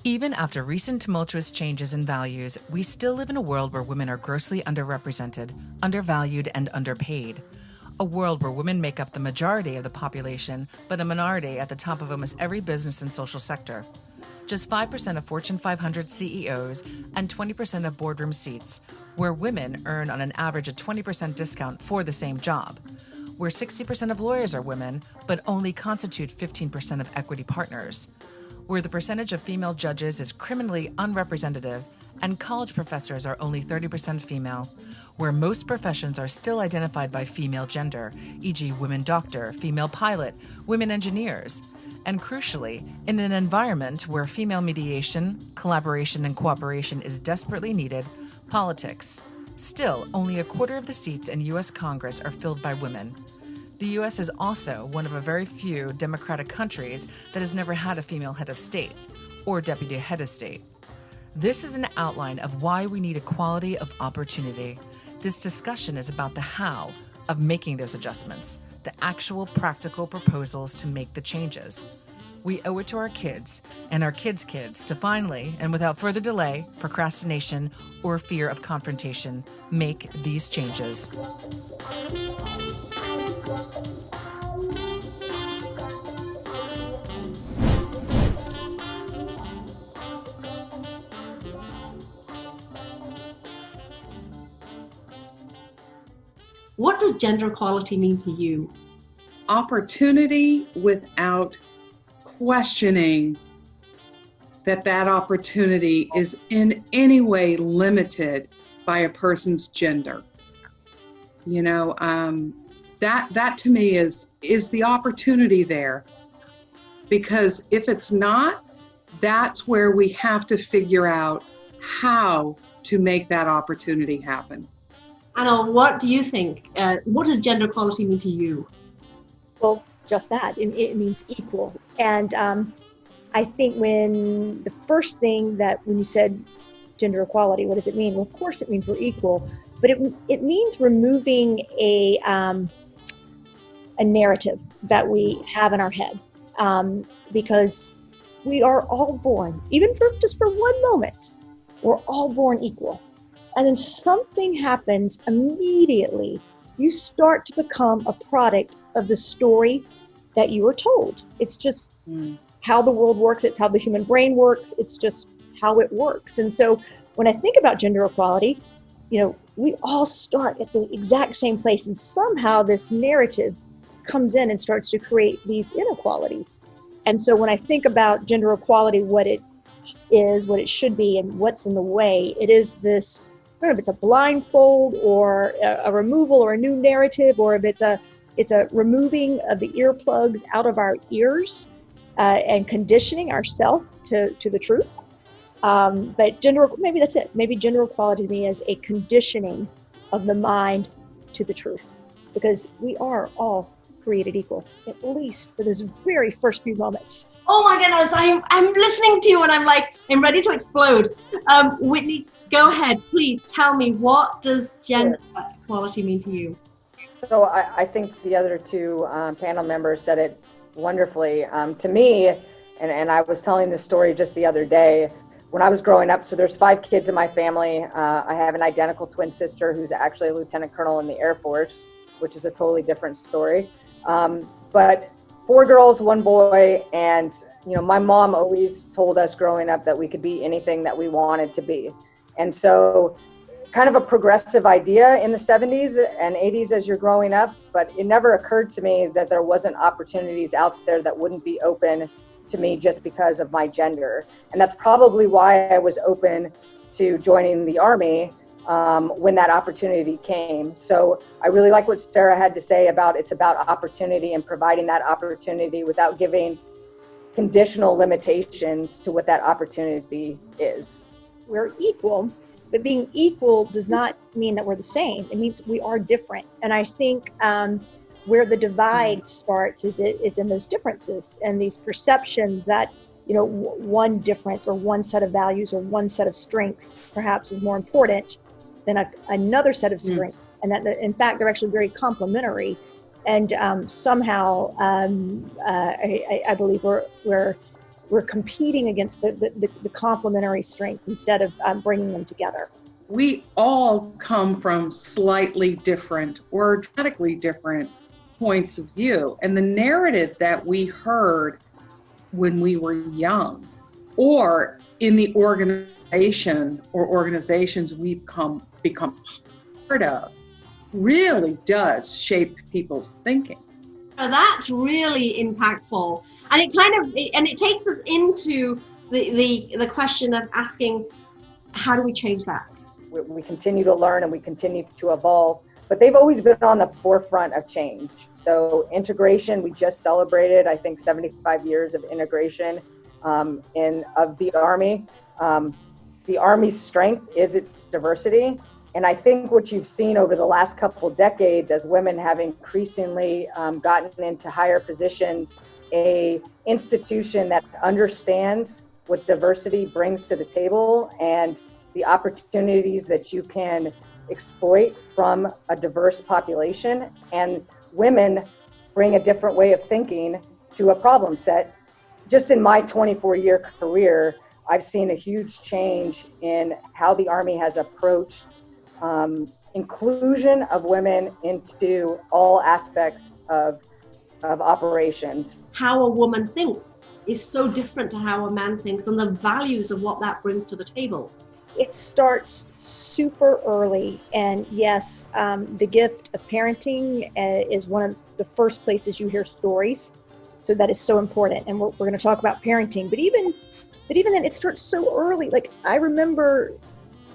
Even after recent tumultuous changes in values, we still live in a world where women are grossly underrepresented, undervalued, and underpaid. A world where women make up the majority of the population, but a minority at the top of almost every business and social sector. Just 5% of Fortune 500 CEOs and 20% of boardroom seats, where women earn on an average a 20% discount for the same job. Where 60% of lawyers are women, but only constitute 15% of equity partners. Where the percentage of female judges is criminally unrepresentative and college professors are only 30% female, where most professions are still identified by female gender, e.g. women doctor, female pilot, women engineers, and crucially, in an environment where female mediation, collaboration, and cooperation is desperately needed, politics. Still, only a quarter of the seats in U.S. Congress are filled by women. The U.S. is also one of a very few democratic countries that has never had a female head of state or deputy head of state. This is an outline of why we need equality of opportunity. This discussion is about the how of making those adjustments, the actual practical proposals to make the changes. We owe it to our kids and our kids' kids to finally, and without further delay, procrastination, or fear of confrontation, make these changes. What does gender equality mean to you? Opportunity without questioning that opportunity is in any way limited by a person's gender. You know, that to me is the opportunity there. Because if it's not, that's where we have to figure out how to make that opportunity happen. Anna, what do you think? What does gender equality mean to you? Well, just that. It means equal. And I think when the first thing that when you said gender equality, what does it mean? Well, of course it means we're equal, but it means removing a narrative that we have in our head, because we are all born, even for just for one moment, we're all born equal. And then something happens immediately. You start to become a product of the story that you were told. It's just how the world works. It's how the human brain works. It's just how it works. And so when I think about gender equality, you know, we all start at the exact same place. And somehow this narrative comes in and starts to create these inequalities. And so when I think about gender equality, what it is, what it should be, and what's in the way, it is this, I don't know if it's a blindfold or a removal or a new narrative, or if it's a removing of the earplugs out of our ears and conditioning ourselves to the truth. But maybe that's it. Maybe gender equality to me is a conditioning of the mind to the truth, because we are all created equal, at least for those very first few moments. Oh my goodness, I'm listening to you and I'm ready to explode. Whitney, go ahead, please tell me, what does gender equality mean to you? So I think the other two panel members said it wonderfully. To me, and I was telling this story just the other day, when I was growing up, so there's 5 kids in my family. I have an identical twin sister who's actually a lieutenant colonel in the Air Force, which is a totally different story. But 4 girls, 1 boy, and you know, my mom always told us growing up that we could be anything that we wanted to be. And so kind of a progressive idea in the 70s and 80s as you're growing up, but it never occurred to me that there wasn't opportunities out there that wouldn't be open to me just because of my gender. And that's probably why I was open to joining the Army when that opportunity came. So I really like what Sarah had to say about it's about opportunity and providing that opportunity without giving conditional limitations to what that opportunity is. We're equal, but being equal does not mean that we're the same. It means we are different. And I think where the divide starts is in those differences and these perceptions that, you know, one difference or one set of values or one set of strengths perhaps is more important than another set of strengths. And that in fact, they're actually very complementary. And somehow I believe we're we're competing against the complementary strengths instead of bringing them together. We all come from slightly different or dramatically different points of view. And the narrative that we heard when we were young, or in the organization or organizations we've become part of, really does shape people's thinking. So that's really impactful. And it takes us into the question of asking, how do we change that? We continue to learn and we continue to evolve, but they've always been on the forefront of change. So integration, we just celebrated, I think, 75 years of integration of the Army. The Army's strength is its diversity. And I think what you've seen over the last couple of decades as women have increasingly gotten into higher positions, a institution that understands what diversity brings to the table and the opportunities that you can exploit from a diverse population, and women bring a different way of thinking to a problem set. Just in my 24-year career, I've seen a huge change in how the Army has approached inclusion of women into all aspects of operations. How a woman thinks is so different to how a man thinks, and the values of what that brings to the table. It starts super early, and yes, the gift of parenting is one of the first places you hear stories. So that is so important, and we're going to talk about parenting. But even then, it starts so early. Like, I remember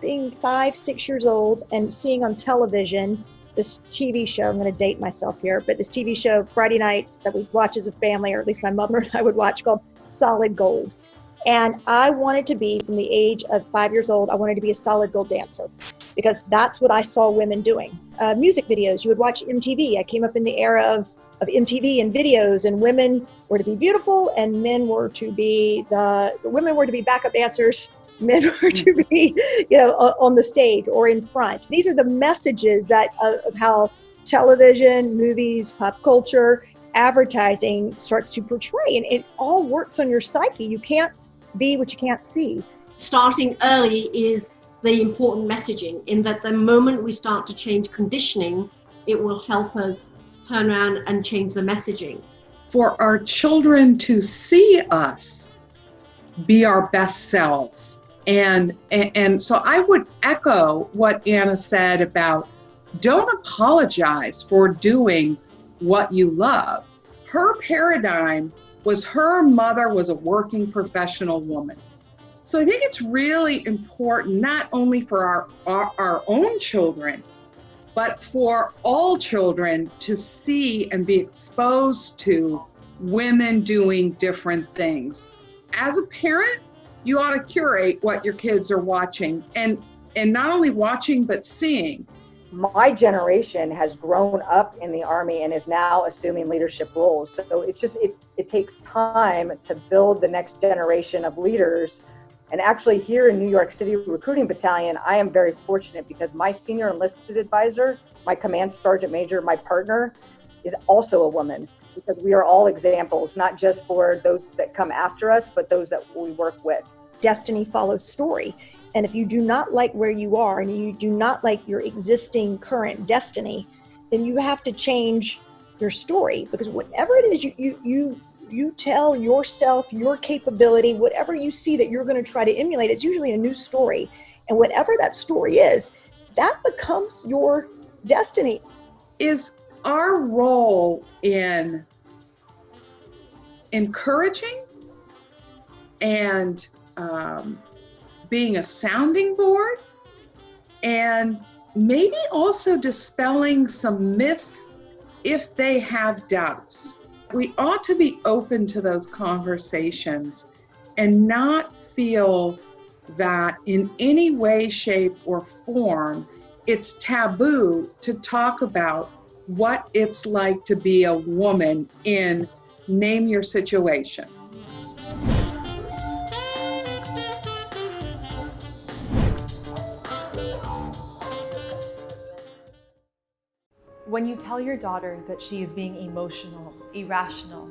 being 5, 6 years old and seeing on television this TV show. I'm going to date myself here, but this TV show Friday night that we'd watch as a family, or at least my mother and I would watch, called Solid Gold. And I wanted to be, from the age of 5 years old, I wanted to be a solid gold dancer, because that's what I saw women doing. Music videos, you would watch MTV. I came up in the era of MTV and videos, and women were to be beautiful, and men were to be the women were to be backup dancers, men were to be, on the stage or in front. These are the messages that of how television, movies, pop culture, advertising starts to portray, and it all works on your psyche. You can't be what you can't see. Starting early is the important messaging, in that the moment we start to change conditioning, it will help us turn around and change the messaging. For our children to see us be our best selves. And so I would echo what Anna said about, don't apologize for doing what you love. Her paradigm was her mother was a working professional woman. So I think it's really important, not only for our own children, but for all children to see and be exposed to women doing different things. As a parent, you ought to curate what your kids are watching, and not only watching, but seeing. My generation has grown up in the Army and is now assuming leadership roles. So it's just, it takes time to build the next generation of leaders. And actually here in New York City Recruiting Battalion, I am very fortunate because my senior enlisted advisor, my command sergeant major, my partner, is also a woman, because we are all examples, not just for those that come after us, but those that we work with. Destiny follows story. And if you do not like where you are, and you do not like your existing current destiny, then you have to change your story, because whatever it is you tell yourself, your capability, whatever you see that you're going to try to emulate, it's usually a new story. And whatever that story is, that becomes your destiny. Is our role in encouraging and being a sounding board, and maybe also dispelling some myths if they have doubts. We ought to be open to those conversations and not feel that in any way, shape, or form it's taboo to talk about what it's like to be a woman in name your situation. When you tell your daughter that she is being emotional, irrational,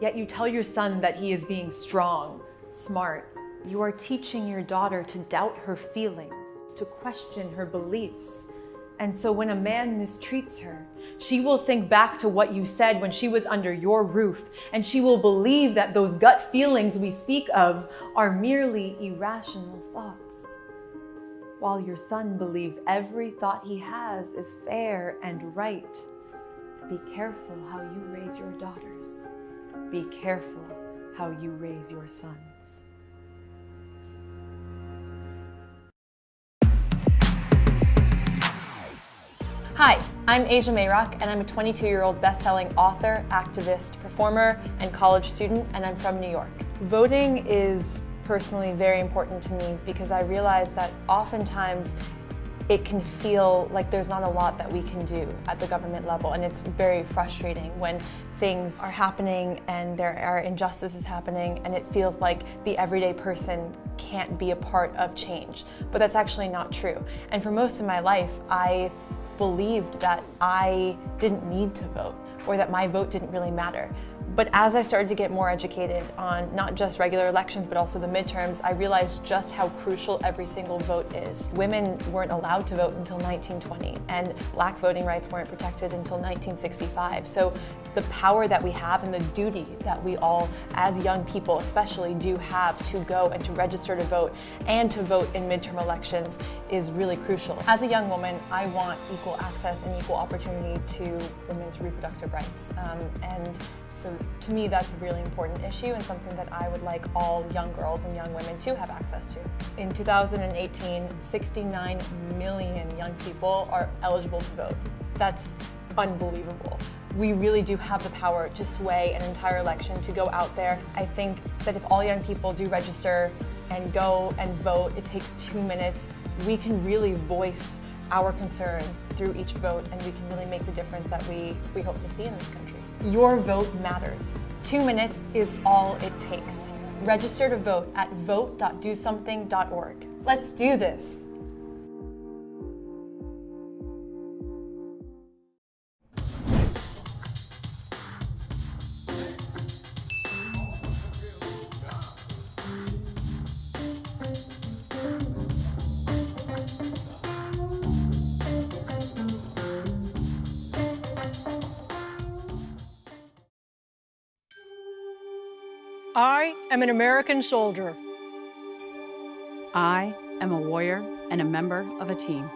yet you tell your son that he is being strong, smart. You are teaching your daughter to doubt her feelings, to question her beliefs. And so when a man mistreats her, she will think back to what you said when she was under your roof, and she will believe that those gut feelings we speak of are merely irrational thoughts. While your son believes every thought he has is fair and right. Be careful how you raise your daughters. Be careful how you raise your sons. Hi, I'm Asia Mayrock, and I'm a 22-year-old best-selling author, activist, performer, and college student, and I'm from New York. Voting is personally very important to me because I realize that oftentimes it can feel like there's not a lot that we can do at the government level, and it's very frustrating when things are happening and there are injustices happening and it feels like the everyday person can't be a part of change. But that's actually not true. And for most of my life, I believed that I didn't need to vote or that my vote didn't really matter. But as I started to get more educated on not just regular elections, but also the midterms, I realized just how crucial every single vote is. Women weren't allowed to vote until 1920, and Black voting rights weren't protected until 1965. So the power that we have and the duty that we all, as young people especially, do have to go and to register to vote and to vote in midterm elections is really crucial. As a young woman, I want equal access and equal opportunity to women's reproductive rights. And so to me, that's a really important issue and something that I would like all young girls and young women to have access to. In 2018, 69 million young people are eligible to vote. That's unbelievable. We really do have the power to sway an entire election, to go out there. I think that if all young people do register and go and vote, it takes 2 minutes. We can really voice our concerns through each vote, and we can really make the difference that we hope to see in this country. Your vote matters. 2 minutes is all it takes. Register to vote at vote.dosomething.org. Let's do this. I am an American soldier. I am a warrior and a member of a team.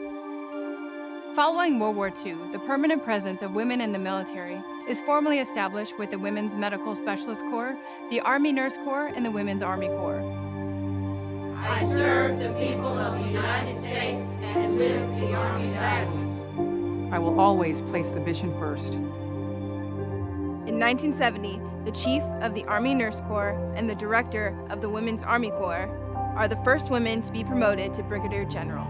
Following World War II, the permanent presence of women in the military is formally established with the Women's Medical Specialist Corps, the Army Nurse Corps, and the Women's Army Corps. I serve the people of the United States and live the Army values. I will always place the mission first. In 1970, the Chief of the Army Nurse Corps and the Director of the Women's Army Corps are the first women to be promoted to Brigadier General.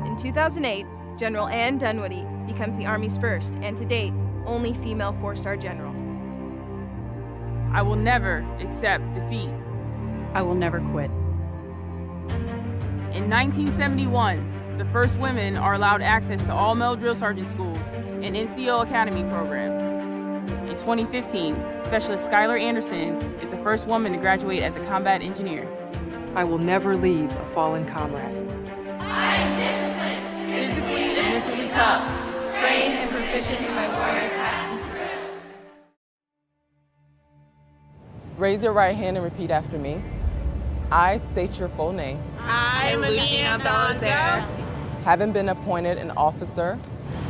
In 2008, General Ann Dunwoody becomes the Army's first, and to date, only female 4-star general. I will never accept defeat. I will never quit. In 1971, the first women are allowed access to all male drill sergeant schools and NCO Academy program. In 2015, Specialist Skylar Anderson is the first woman to graduate as a combat engineer. I will never leave a fallen comrade. I am disciplined, physically and mentally tough, trained and proficient in my warrior tasks and drills. Raise your right hand and repeat after me. I state your full name. I am Luciana Abdalazar. Having been appointed an officer.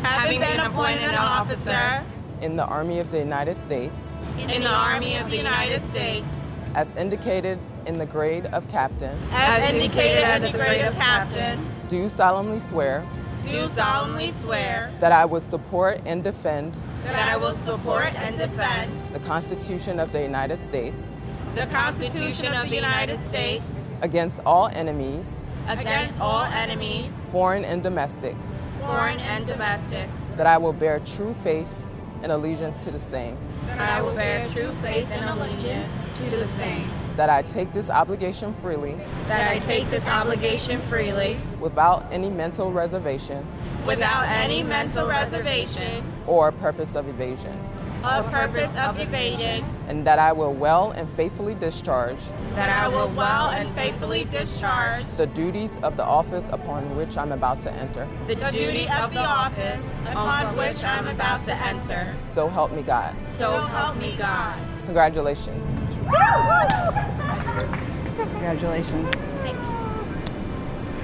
Having been appointed an officer. In the Army of the United States. In the Army of the United States. As indicated in the grade of captain. As indicated in the grade of captain. Do solemnly swear. Do solemnly swear. That I will support and defend. That I will support and defend. The Constitution of the United States. The Constitution of the United States. Against all enemies. Against all enemies. Foreign and domestic. Foreign and domestic. That I will bear true faith and allegiance to the same. That I will bear true faith and allegiance to the same. That I take this obligation freely. That I take this obligation freely. Without any mental reservation. Without any mental reservation. Or purpose of evasion. or purpose of evasion, and that I will well and faithfully discharge that I will well and faithfully discharge the duties of the office upon which I'm about to enter. the duties of the office upon which I'm about to enter. So help me God. So help me God. Congratulations. Congratulations. Thank you.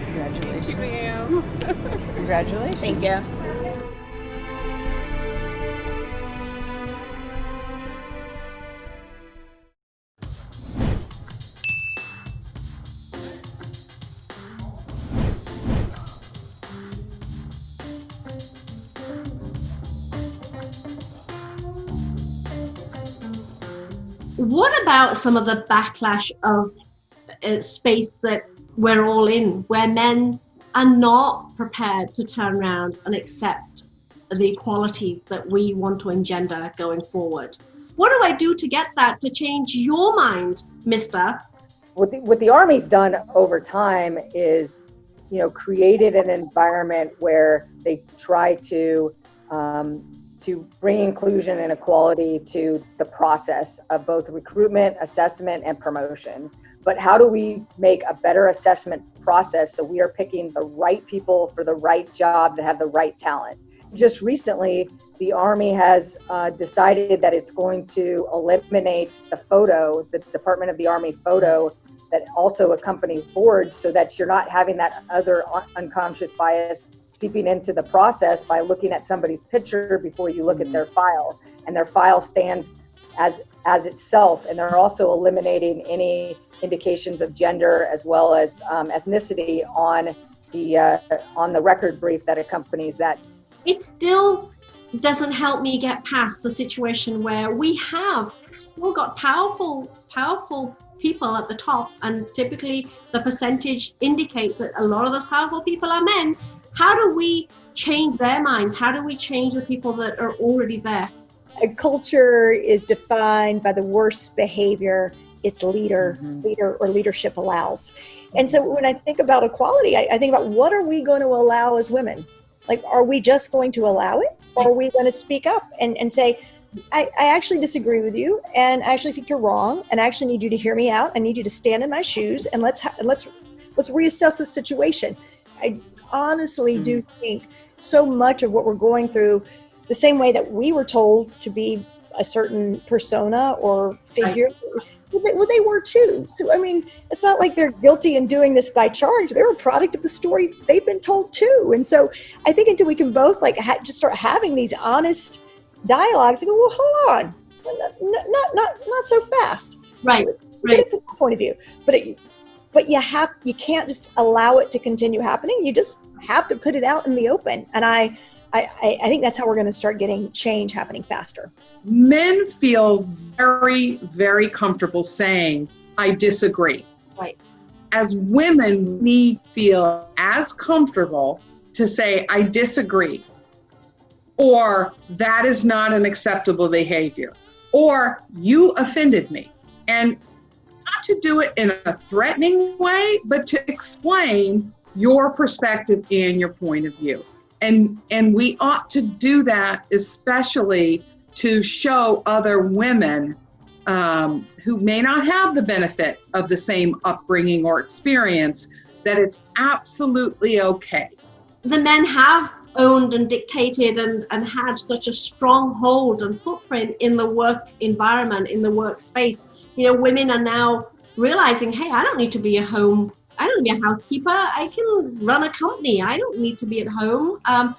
Congratulations. Thank you, ma'am. Congratulations. Thank you. What about some of the backlash of space that we're all in, where men are not prepared to turn around and accept the equality that we want to engender going forward? What do I do to get that, to change your mind, mister? What the Army's done over time is, created an environment where they try to bring inclusion and equality to the process of both recruitment, assessment, and promotion. But how do we make a better assessment process so we are picking the right people for the right job that have the right talent? Just recently, the Army has decided that it's going to eliminate the Department of the Army photo that also accompanies boards, so that you're not having that other unconscious bias seeping into the process by looking at somebody's picture before you look at their file, and their file stands as itself. And they're also eliminating any indications of gender as well as ethnicity on the record brief that accompanies that. It still doesn't help me get past the situation where we have still got powerful people at the top, and typically the percentage indicates that a lot of those powerful people are men. How do we change their minds? How do we change the people that are already there? A culture is defined by the worst behavior its leader or leadership allows. And so when I think about equality, I think about, what are we going to allow as women? Like, are we just going to allow it? Or are we going to speak up and say, I actually disagree with you, and I actually think you're wrong, and I actually need you to hear me out. I need you to stand in my shoes, and let's reassess the situation. I honestly do think so much of what we're going through, the same way that we were told to be a certain persona or figure, well, they were too. So, I mean, it's not like they're guilty in doing this by charge. They're a product of the story they've been told too. And so I think until we can both just start having these honest dialogues, and go, well, hold on, not so fast. Right. From that point of view. But you can't just allow it to continue happening. You just have to put it out in the open. And I think that's how we're going to start getting change happening faster. Men feel very, very comfortable saying, I disagree. Right. As women, we feel as comfortable to say, I disagree, or that is not an acceptable behavior, or you offended me. And not to do it in a threatening way, but to explain your perspective and your point of view. And we ought to do that, especially to show other women who may not have the benefit of the same upbringing or experience, that it's absolutely okay. The men have owned and dictated and had such a strong hold and footprint in the work environment, in the workspace. Women are now realizing, hey, I don't need to be at home. I don't need to be a housekeeper. I can run a company. I don't need to be at home. And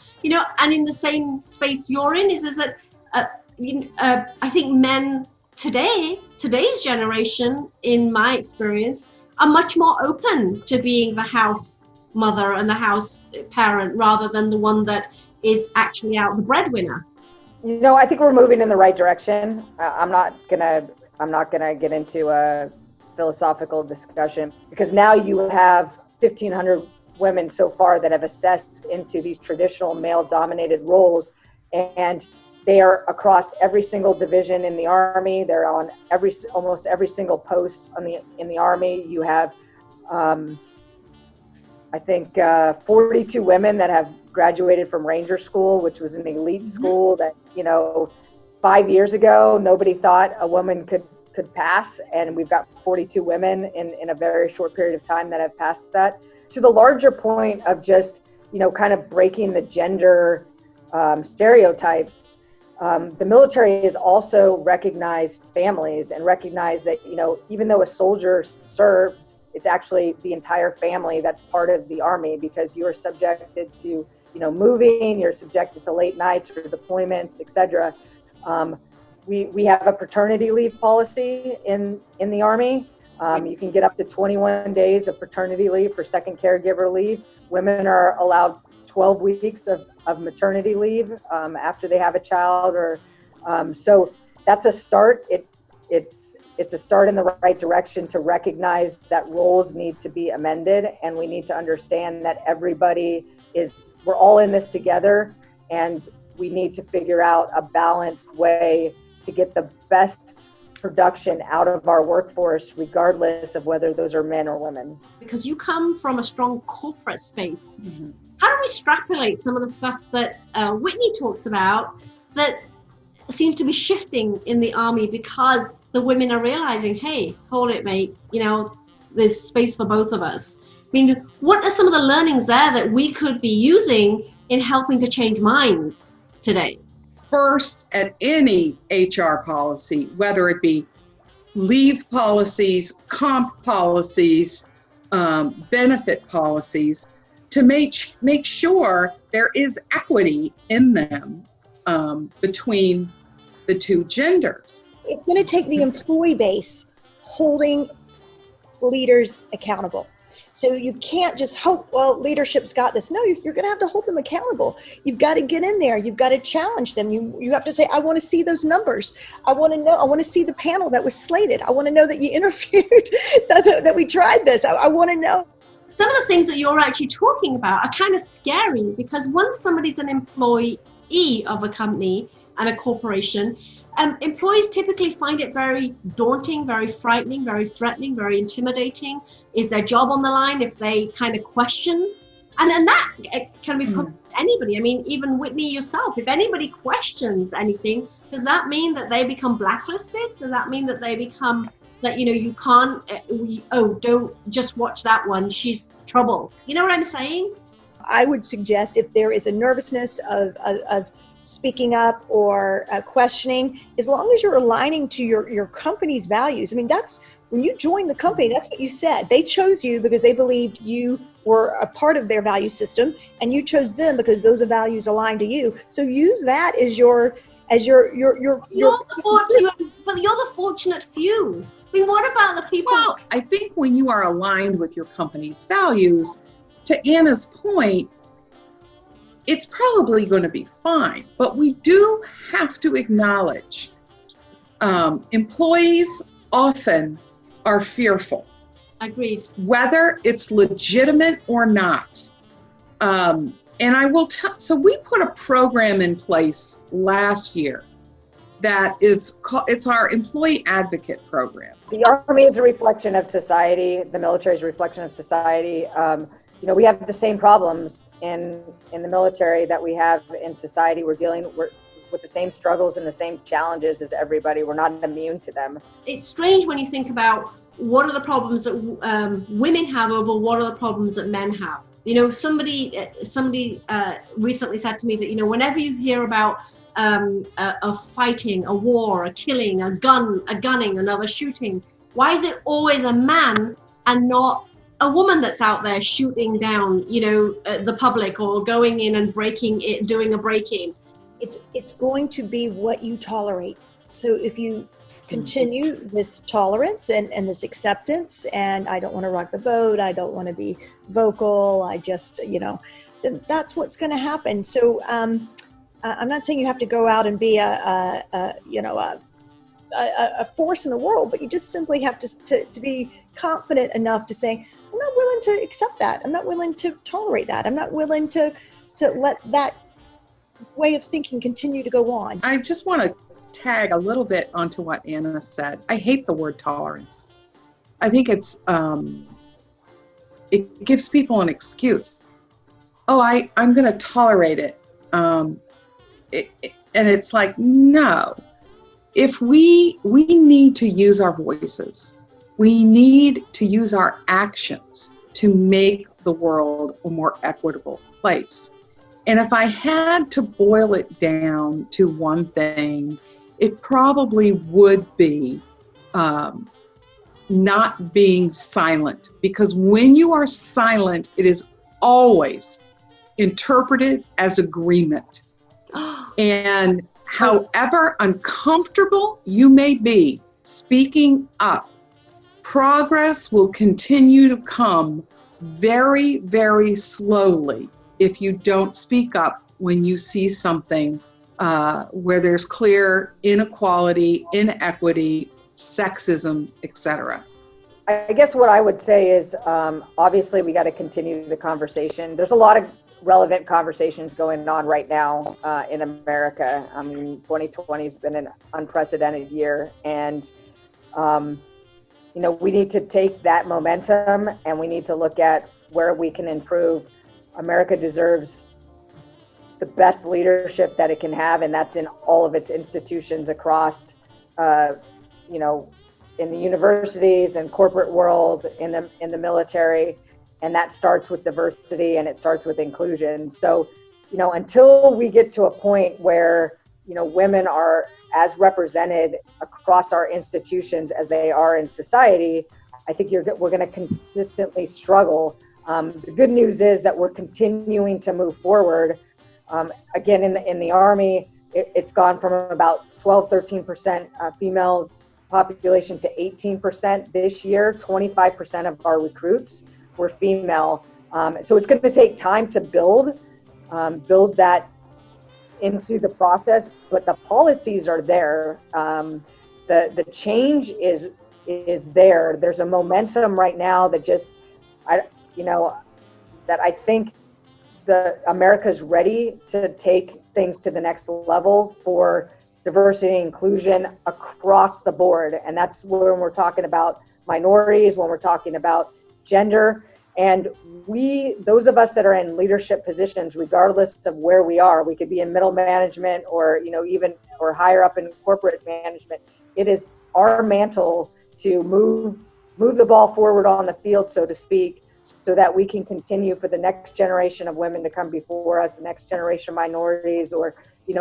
in the same space you're in is that I think men today's generation, in my experience, are much more open to being the house mother and the house parent rather than the one that is actually out the breadwinner. I think we're moving in the right direction. I'm not gonna get into a philosophical discussion, because now you have 1,500 women so far that have assessed into these traditional male-dominated roles, and they are across every single division in the Army. They're on almost every single post in the Army. You have, I think, 42 women that have graduated from Ranger School, which was an elite school that, 5 years ago, nobody thought a woman could pass, and we've got 42 women in a very short period of time that have passed that. To the larger point of just, kind of breaking the gender stereotypes, the military has also recognized families and recognized that, even though a soldier serves, it's actually the entire family that's part of the Army, because you are subjected to, moving, you're subjected to late nights or deployments, etc. We have a paternity leave policy in the Army. You can get up to 21 days of paternity leave for second caregiver leave. Women are allowed 12 weeks of maternity leave after they have a child, so that's a start. It's a start in the right direction to recognize that roles need to be amended, and we need to understand that we're all in this together, and we need to figure out a balanced way to get the best production out of our workforce, regardless of whether those are men or women. Because you come from a strong corporate space. How do we extrapolate some of the stuff that Whitney talks about that seems to be shifting in the Army because the women are realizing, hey, hold it, mate, there's space for both of us? I mean, what are some of the learnings there that we could be using in helping to change minds today? First, at any HR policy, whether it be leave policies, comp policies, benefit policies, to make sure there is equity in them between the two genders. It's going to take the employee base holding leaders accountable. So you can't just hope, well, leadership's got this. No, you're going to have to hold them accountable. You've got to get in there. You've got to challenge them. You have to say, I want to see those numbers. I want to know. I want to see the panel that was slated. I want to know that you interviewed, that we tried this. I want to know. Some of the things that you're actually talking about are kind of scary, because once somebody's an employee of a company and a corporation, employees typically find it very daunting, very frightening, very threatening, very intimidating. Is their job on the line if they kind of question? And then that can be put to anybody. I mean, even Whitney yourself, if anybody questions anything, does that mean that they become blacklisted? Does that mean that they become, that, you can't, don't just watch that one, she's trouble. You know what I'm saying? I would suggest if there is a nervousness of speaking up or questioning, as long as you're aligning to your company's values. I mean, that's when you joined the company, that's what you said. They chose you because they believed you were a part of their value system, and you chose them because those values align to you. So use that as your. But you're the fortunate few. I mean, what about the people? Well, I think when you are aligned with your company's values, to Anna's point, it's probably going to be fine. But we do have to acknowledge employees often are fearful. Agreed. Whether it's legitimate or not. And I will tell, so we put a program in place last year that is called, it's our employee advocate program. The Army is a reflection of society. The military is a reflection of society. We have the same problems in the military that we have in society. We're dealing with the same struggles and the same challenges as everybody. We're not immune to them. It's strange when you think about what are the problems that women have over what are the problems that men have. Somebody recently said to me that, whenever you hear about a fighting, a war, a killing, a gunning, another shooting, why is it always a man and not a woman that's out there shooting down, the public, or going in and doing a break-in? It's going to be what you tolerate. So if you continue this tolerance and this acceptance, and I don't want to rock the boat, I don't want to be vocal, I just, then that's what's going to happen. So I'm not saying you have to go out and be a force in the world, but you just simply have to be confident enough to say, I'm not willing to accept that. I'm not willing to tolerate that. I'm not willing to let that way of thinking continue to go on. I just want to tag a little bit onto what Anna said. I hate the word tolerance. I think it gives people an excuse. Oh, I'm going to tolerate it. And it's like, no. if we need to use our voices, we need to use our actions to make the world a more equitable place. And if I had to boil it down to one thing, it probably would be not being silent. Because when you are silent, it is always interpreted as agreement. And however uncomfortable you may be speaking up, progress will continue to come very, very slowly if you don't speak up when you see something where there's clear inequality, inequity, sexism, etc. I guess what I would say is, obviously we got to continue the conversation. There's a lot of relevant conversations going on right now in America. I mean, 2020 has been an unprecedented year, and we need to take that momentum and we need to look at where we can improve. America deserves the best leadership that it can have, and that's in all of its institutions across, in the universities and corporate world, in the military, and that starts with diversity and it starts with inclusion. So, until we get to a point where, women are as represented across our institutions as they are in society, I think we're going to consistently struggle. The good news is that we're continuing to move forward. Again, in the Army, it's gone from about 12-13% female population to 18% this year. 25% of our recruits were female. So it's going to take time to build that into the process, but the policies are there. The change is there. There's a momentum right now that that I think America's ready to take things to the next level for diversity and inclusion across the board. And that's when we're talking about minorities, when we're talking about gender. And those of us that are in leadership positions, regardless of where we are, we could be in middle management or, or higher up in corporate management. It is our mantle to move the ball forward on the field, so to speak, so that we can continue for the next generation of women to come before us, the next generation of minorities, or,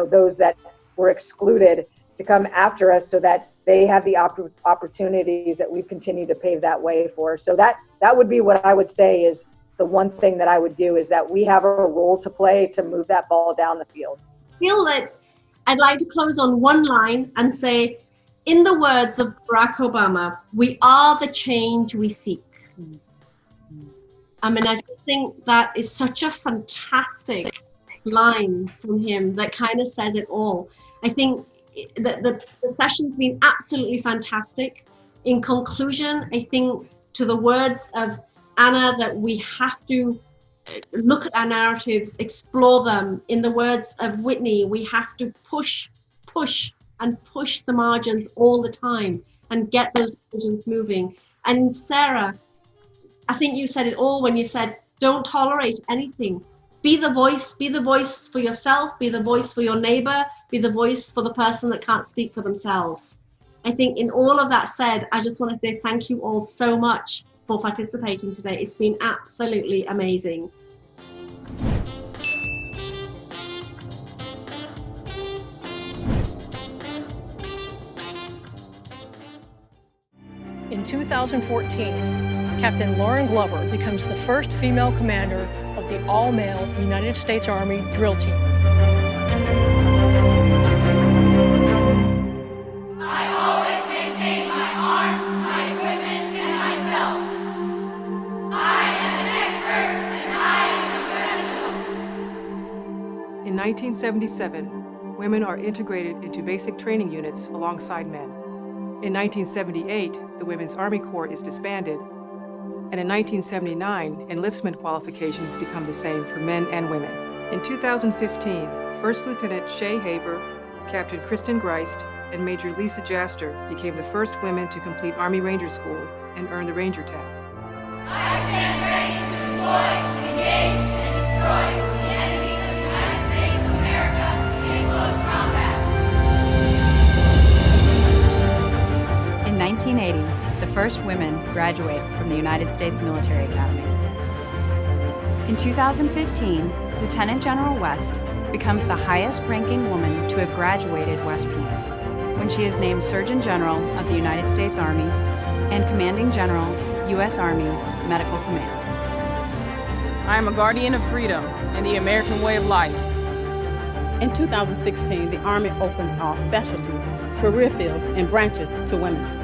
those that were excluded to come after us, so that they have the opportunities that we've continued to pave that way for. So that would be what I would say is the one thing that I would do, is that we have a role to play to move that ball down the field. I feel that I'd like to close on one line and say, in the words of Barack Obama, we are the change we seek. I just think that is such a fantastic line from him that kind of says it all. I think that the session's been absolutely fantastic. In conclusion, I think to the words of Anna, that we have to look at our narratives, explore them. In the words of Whitney, we have to push the margins all the time and get those decisions moving. And Sarah, I think you said it all when you said, don't tolerate anything. Be the voice for yourself, be the voice for your neighbor, be the voice for the person that can't speak for themselves. I think in all of that said, I just want to say thank you all so much for participating today. It's been absolutely amazing. In 2014, Captain Lauren Glover becomes the first female commander of the all-male United States Army drill team. I always maintain my arms, my equipment, and myself. I am an expert and I am a professional. In 1977, women are integrated into basic training units alongside men. In 1978, the Women's Army Corps is disbanded, and in 1979, enlistment qualifications become the same for men and women. In 2015, First Lieutenant Shay Haver, Captain Kristen Greist, and Major Lisa Jaster became the first women to complete Army Ranger School and earn the Ranger tab. I stand ready to deploy, engage, and destroy the enemies of the United States of America in close combat. first women graduate from the United States Military Academy. In 2015, Lieutenant General West becomes the highest-ranking woman to have graduated West Point, when she is named Surgeon General of the United States Army and Commanding General, U.S. Army Medical Command. I am a guardian of freedom and the American way of life. In 2016, the Army opens all specialties, career fields, and branches to women.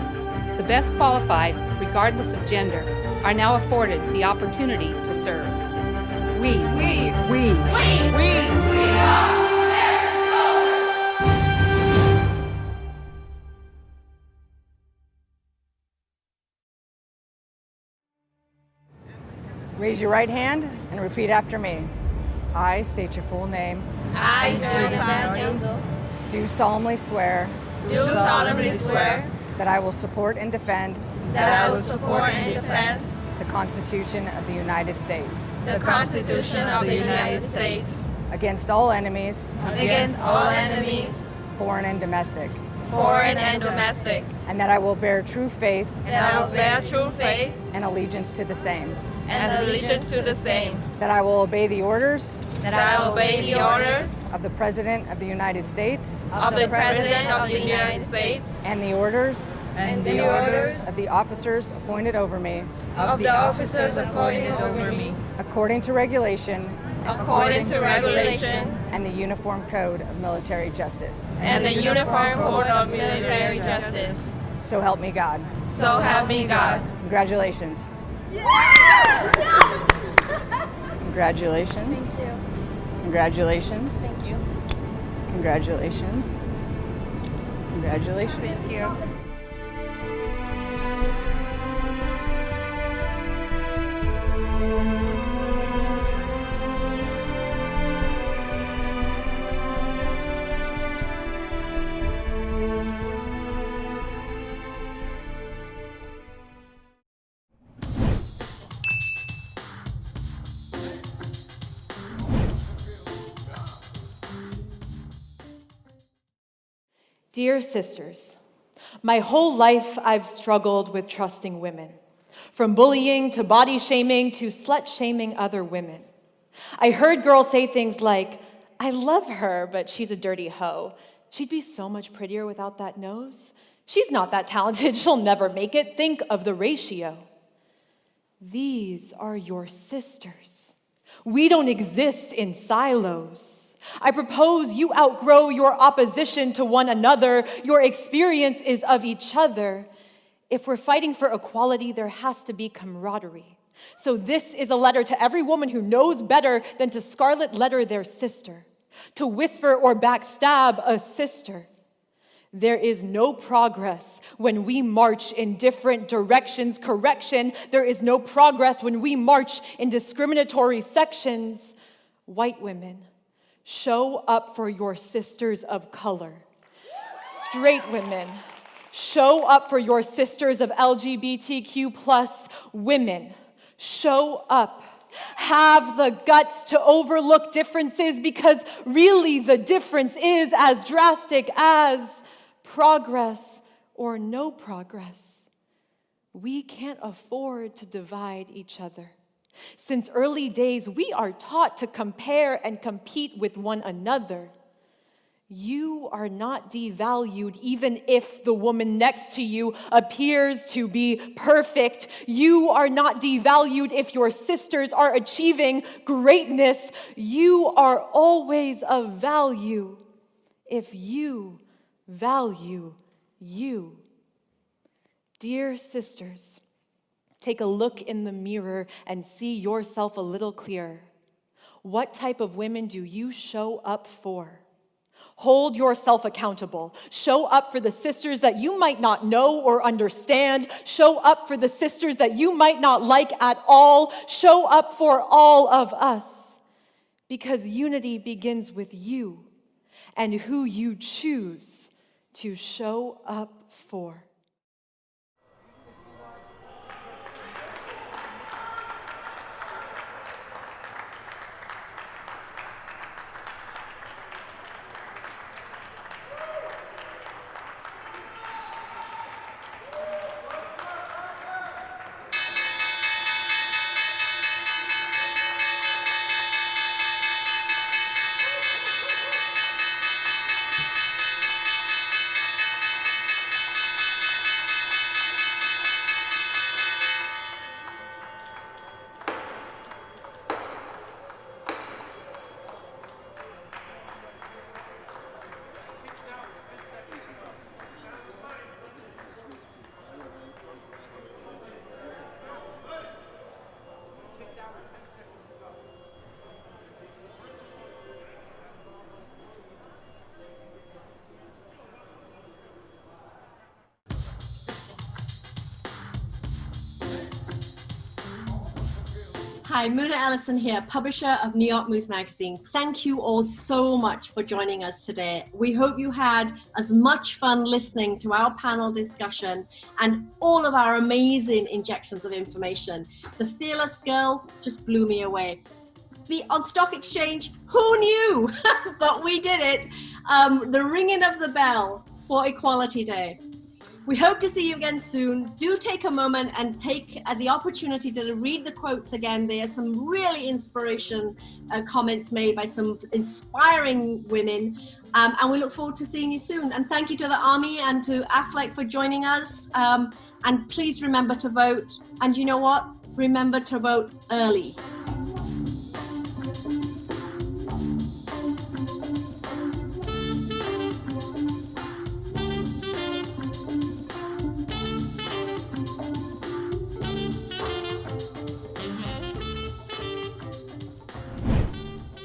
The best qualified, regardless of gender, are now afforded the opportunity to serve. We are American soldiers! Raise your right hand and repeat after me. I state your full name. I, Jensen, Do solemnly swear that I will support and defend the Constitution of the United States the Constitution of the United States against all enemies, foreign and domestic, and that I will bear true faith and allegiance to the same, that I will obey the orders of the President of the United States and the orders of the officers appointed over me according to regulation and the Uniform Code of Military Justice. So help me God. Congratulations. Congratulations. Thank you. Congratulations. Thank you. Congratulations. Congratulations. Thank you. Dear sisters, my whole life I've struggled with trusting women, from bullying to body shaming to slut shaming other women. I heard girls say things like, I love her, but she's a dirty hoe. She'd be so much prettier without that nose. She's not that talented, she'll never make it. Think of the ratio. These are your sisters. We don't exist in silos. I propose you outgrow your opposition to one another. Your experience is of each other. If we're fighting for equality, there has to be camaraderie. So this is a letter to every woman who knows better than to scarlet letter their sister, to whisper or backstab a sister. There is no progress when we march in different directions. Correction, there is no progress when we march in discriminatory sections. White women, show up for your sisters of color. Straight women, show up for your sisters of LGBTQ plus women. Show up. Have the guts to overlook differences, because really the difference is as drastic as progress or no progress. We can't afford to divide each other. Since early days, we are taught to compare and compete with one another. You are not devalued even if the woman next to you appears to be perfect. You are not devalued if your sisters are achieving greatness. You are always of value if you value you. Dear sisters, take a look in the mirror and see yourself a little clearer. What type of women do you show up for? Hold yourself accountable. Show up for the sisters that you might not know or understand. Show up for the sisters that you might not like at all. Show up for all of us. Because unity begins with you and who you choose to show up for. Hi, Muna Ellison here, publisher of New York Moose Magazine. Thank you all so much for joining us today. We hope you had as much fun listening to our panel discussion and all of our amazing injections of information. The Fearless Girl just blew me away. On stock exchange, who knew? But we did it. The ringing of the bell for Equality Day. We hope to see you again soon. Do take a moment and take the opportunity to read the quotes again. There are some really inspiration comments made by some inspiring women. And we look forward to seeing you soon. And thank you to the Army and to Aflac for joining us. And please remember to vote. And you know what? Remember to vote early.